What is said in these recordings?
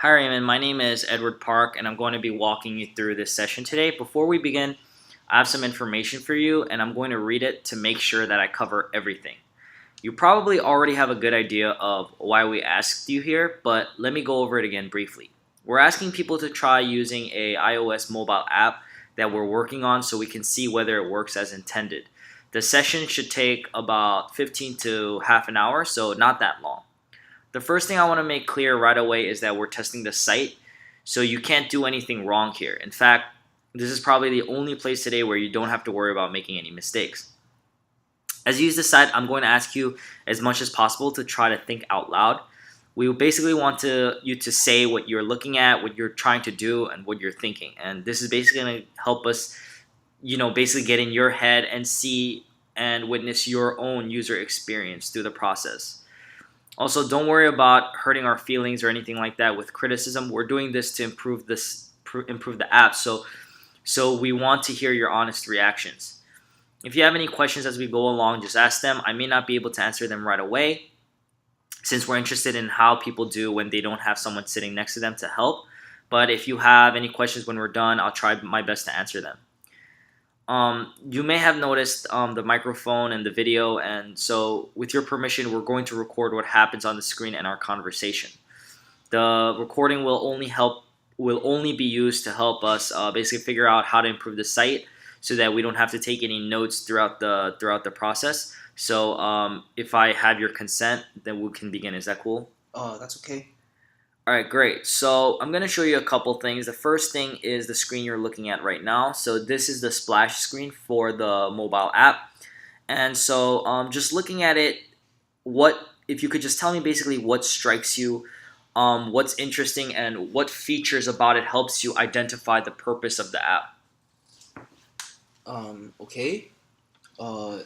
Hi Raymond, my name is Edward Park and I'm going to be walking you through this session today. Before we begin, I have some information for you and I'm going to read it to make sure that I cover everything. You probably already have a good idea of why we asked you here, but let me go over it again briefly. We're asking people to try using a iOS mobile app that we're working on so we can see whether it works as intended. The session should take about 15 to half an hour, so not that long. The first thing I want to make clear right away is that we're testing the site, so you can't do anything wrong here. In fact, this is probably the only place today where you don't have to worry about making any mistakes. As you use the site, I'm going to ask you as much as possible to try to think out loud. We basically want you to say what you're looking at, what you're trying to do, and what you're thinking. And this is basically going to help us, basically get in your head and see and witness your own user experience through the process. Also, don't worry about hurting our feelings or anything like that with criticism. We're doing this to improve the app. So we want to hear your honest reactions. If you have any questions as we go along, just ask them. I may not be able to answer them right away since we're interested in how people do when they don't have someone sitting next to them to help. But if you have any questions when we're done, I'll try my best to answer them. You may have noticed the microphone and the video, and so with your permission, we're going to record what happens on the screen and our conversation. The recording will only be used to help us basically figure out how to improve the site, so that we don't have to take any notes throughout the process. So if I have your consent, then we can begin. Is that cool? That's okay. All right, great. So I'm going to show you a couple things. The first thing is the screen you're looking at right now. So this is the splash screen for the mobile app. And so just looking at it, what if you could just tell me basically what strikes you, what's interesting, and what features about it helps you identify the purpose of the app? Okay. Uh,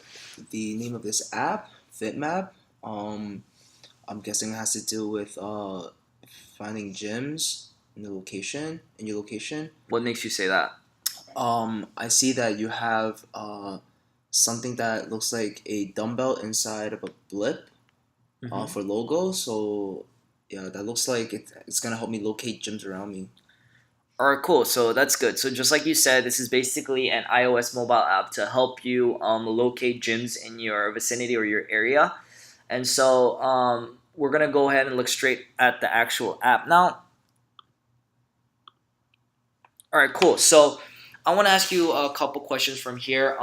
the name of this app, FitMap. I'm guessing it has to do with finding gyms in your location. What makes you say that? I see that you have something that looks like a dumbbell inside of a blip Mm-hmm. for logo. So yeah, that looks like it's gonna help me locate gyms around me. All right, cool. So that's good. So just like you said, this is basically an iOS mobile app to help you locate gyms in your vicinity or your area. And so we're gonna go ahead and look straight at the actual app now. All right, cool. So I want to ask you a couple questions from here.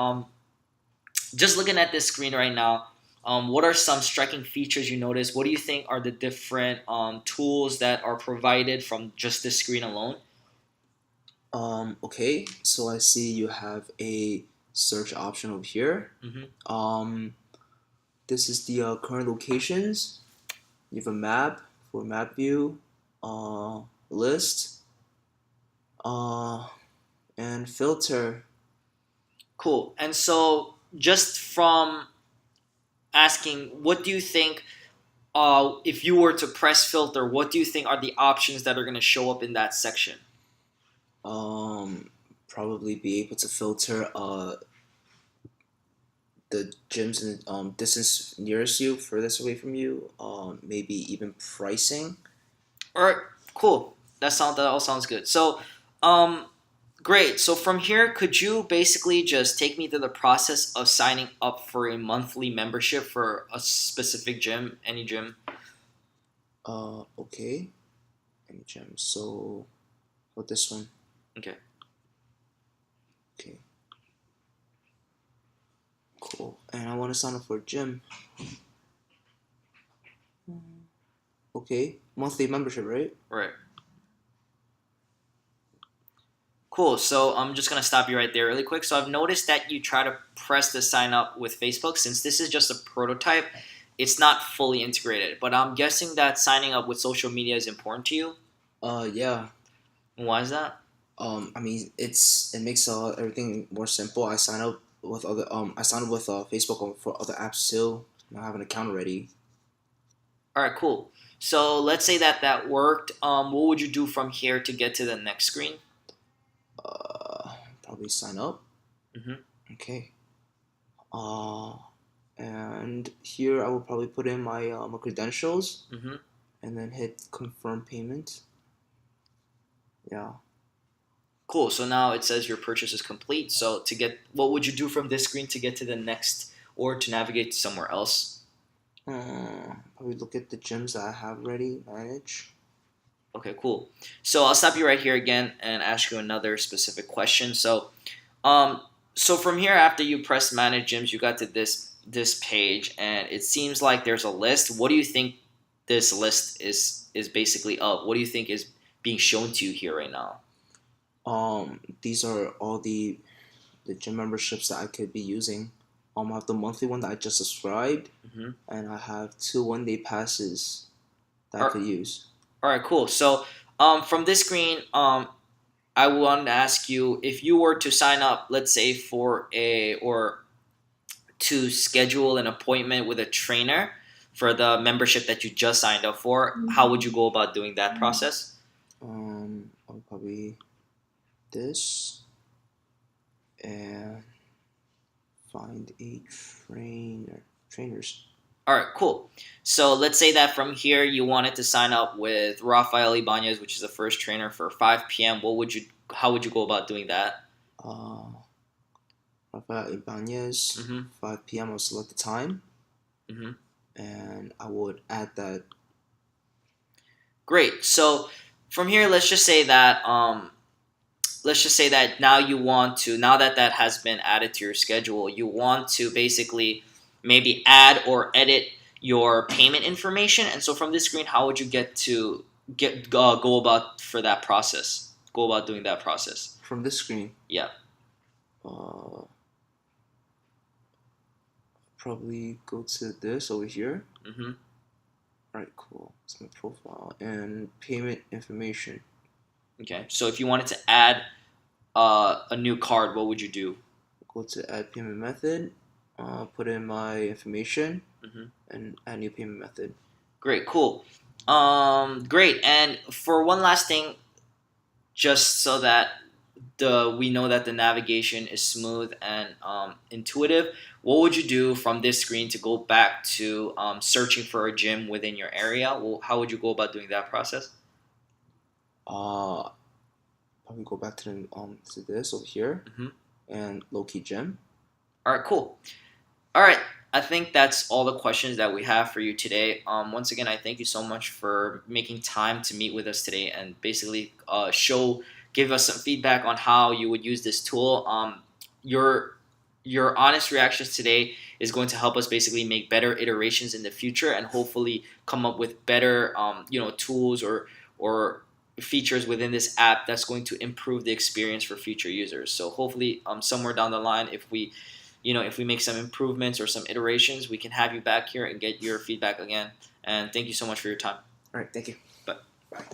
Just looking at this screen right now, what are some striking features you notice? What do you think are the different tools that are provided from just this screen alone? Okay, so I see you have a search option over here. Mm-hmm. This is the current locations. You have a map for map view, uh, list, uh, and filter. Cool. And so, just from asking, what do you think, if you were to press filter, what do you think are the options that are going to show up in that section? Um, Probably be able to filter the gyms in distance nearest you, furthest away from you. Maybe even pricing. All right, cool. That all sounds good. So, um, great. So from here, could you basically just take me through the process of signing up for a monthly membership for a specific gym, any gym? Okay. Any gym. So, what this one? Okay. Okay. Cool. And I want to sign up for a gym. Okay. Monthly membership, right? Right. Cool. So I'm just gonna stop you right there really quick. So I've noticed that you try to press the sign up with Facebook. Since this is just a prototype, it's not fully integrated. But I'm guessing that signing up with social media is important to you. Yeah. Why is that? I mean, it makes everything more simple. I sign up with Facebook for other apps too. I have an account already. All right, cool. So let's say that that worked. What would you do from here to get to the next screen? Probably sign up. Mm-hmm. Okay. Uh, and here I will probably put in my credentials Mm-hmm. and then hit confirm payment. Yeah. Cool. So now it says your purchase is complete. So to get, what would you do from this screen to get to the next or to navigate somewhere else? Probably look at the gyms that I have ready, manage. Okay, cool. So I'll stop you right here again and ask you another specific question. Um, so from here, after you press manage gyms, you got to this page, and it seems like there's a list. What do you think this list is basically of? What do you think is being shown to you here right now? These are all the gym memberships that I could be using. I have the monthly one that I just subscribed, Mm-hmm. and I have 2 1-day passes that I All, could use. all right, cool. So from this screen, I want to ask you if you were to sign up, let's say for a or to schedule an appointment with a trainer for the membership that you just signed up for, how would you go about doing that process? I'll probably this and find a trainers. All right, cool. So let's say that from here you wanted to sign up with Rafael Ibanez, which is the first trainer for 5 p.m. What would you? How would you go about doing that? Uh, Rafael Ibanez, Mm-hmm. 5 p.m. I'll select the time, Mm-hmm. and I would add that. Great. So from here, let's just say that now you want to, now that that has been added to your schedule, you want to basically maybe add or edit your payment information. And so from this screen, how would you go about for that process? Go about doing that process. From this screen, Yeah. uh, probably go to this over here. Mm-hmm. Alright, cool. It's my profile and payment information. Okay. So if you wanted to add a new card, what would you do? Go to add payment method, put in my information, Mm-hmm. and add new payment method. Great. Cool. Great. And for one last thing, just so that the we know that the navigation is smooth and intuitive, what would you do from this screen to go back to searching for a gym within your area? Well, how would you go about doing that process? Uh, Probably go back to this over here Mm-hmm. and low key gym. All right, cool. All right, I think that's all the questions that we have for you today. Once again, I thank you so much for making time to meet with us today and basically give us some feedback on how you would use this tool. Your your honest reactions today is going to help us basically make better iterations in the future and hopefully come up with better tools or features within this app that's going to improve the experience for future users. So hopefully somewhere down the line, if we make some improvements or some iterations, we can have you back here and get your feedback again. And thank you so much for your time. All right, thank you. Bye. Bye.